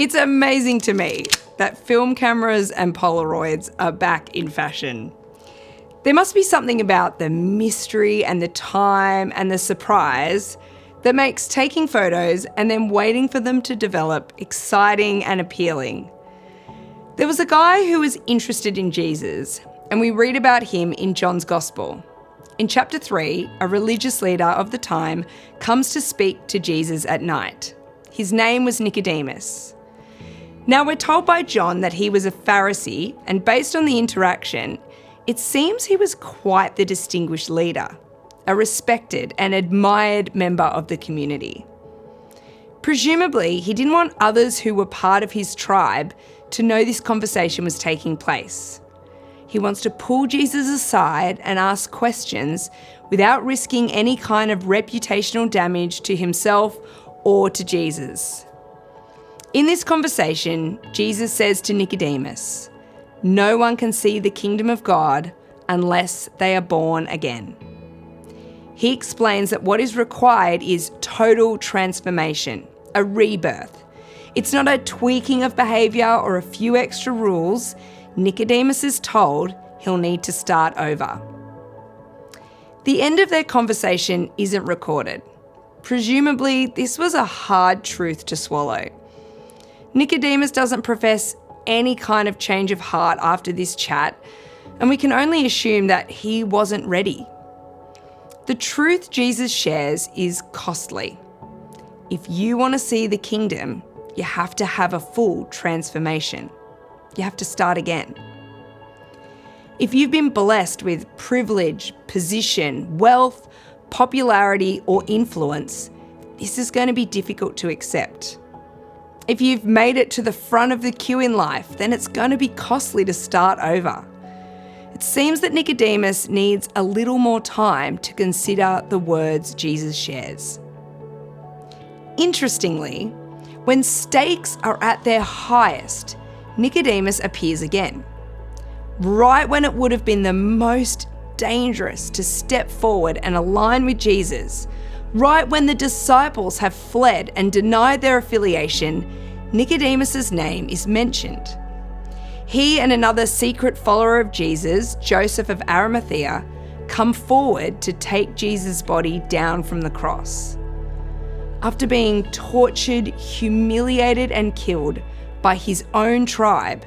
It's amazing to me that film cameras and Polaroids are back in fashion. There must be something about the mystery and the time and the surprise that makes taking photos and then waiting for them to develop exciting and appealing. There was a guy who was interested in Jesus, and we read about him in John's Gospel. In chapter 3, a religious leader of the time comes to speak to Jesus at night. His name was Nicodemus. Now we're told by John that he was a Pharisee, and based on the interaction, it seems he was quite the distinguished leader, a respected and admired member of the community. Presumably, he didn't want others who were part of his tribe to know this conversation was taking place. He wants to pull Jesus aside and ask questions without risking any kind of reputational damage to himself or to Jesus. In this conversation, Jesus says to Nicodemus, "No one can see the kingdom of God unless they are born again." He explains that what is required is total transformation, a rebirth. It's not a tweaking of behaviour or a few extra rules. Nicodemus is told he'll need to start over. The end of their conversation isn't recorded. Presumably, this was a hard truth to swallow. Nicodemus doesn't profess any kind of change of heart after this chat, and we can only assume that he wasn't ready. The truth Jesus shares is costly. If you want to see the kingdom, you have to have a full transformation. You have to start again. If you've been blessed with privilege, position, wealth, popularity, or influence, this is going to be difficult to accept. If you've made it to the front of the queue in life, then it's going to be costly to start over. It seems that Nicodemus needs a little more time to consider the words Jesus shares. Interestingly, when stakes are at their highest, Nicodemus appears again. Right when it would have been the most dangerous to step forward and align with Jesus, right when the disciples have fled and denied their affiliation, Nicodemus' name is mentioned. He and another secret follower of Jesus, Joseph of Arimathea, come forward to take Jesus' body down from the cross. After being tortured, humiliated, and killed by his own tribe,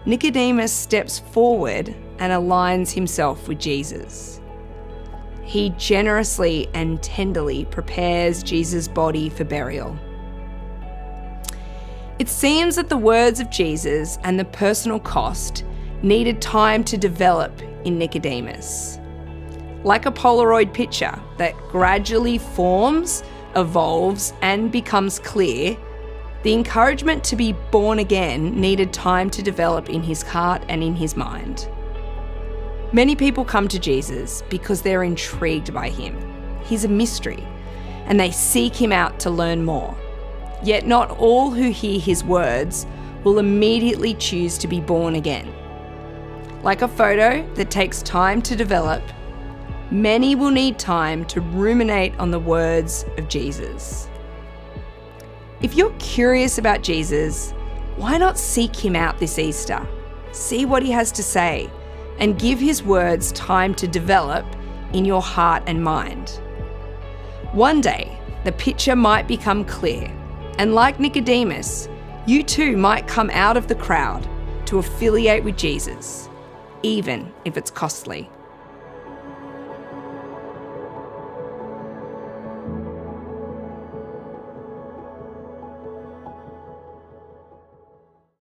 Nicodemus steps forward and aligns himself with Jesus. He generously and tenderly prepares Jesus' body for burial. It seems that the words of Jesus and the personal cost needed time to develop in Nicodemus. Like a Polaroid picture that gradually forms, evolves, and becomes clear, the encouragement to be born again needed time to develop in his heart and in his mind. Many people come to Jesus because they're intrigued by him. He's a mystery, and they seek him out to learn more. Yet not all who hear his words will immediately choose to be born again. Like a photo that takes time to develop, many will need time to ruminate on the words of Jesus. If you're curious about Jesus, why not seek him out this Easter? See what he has to say and give his words time to develop in your heart and mind. One day, the picture might become clear, and like Nicodemus, you too might come out of the crowd to affiliate with Jesus, even if it's costly.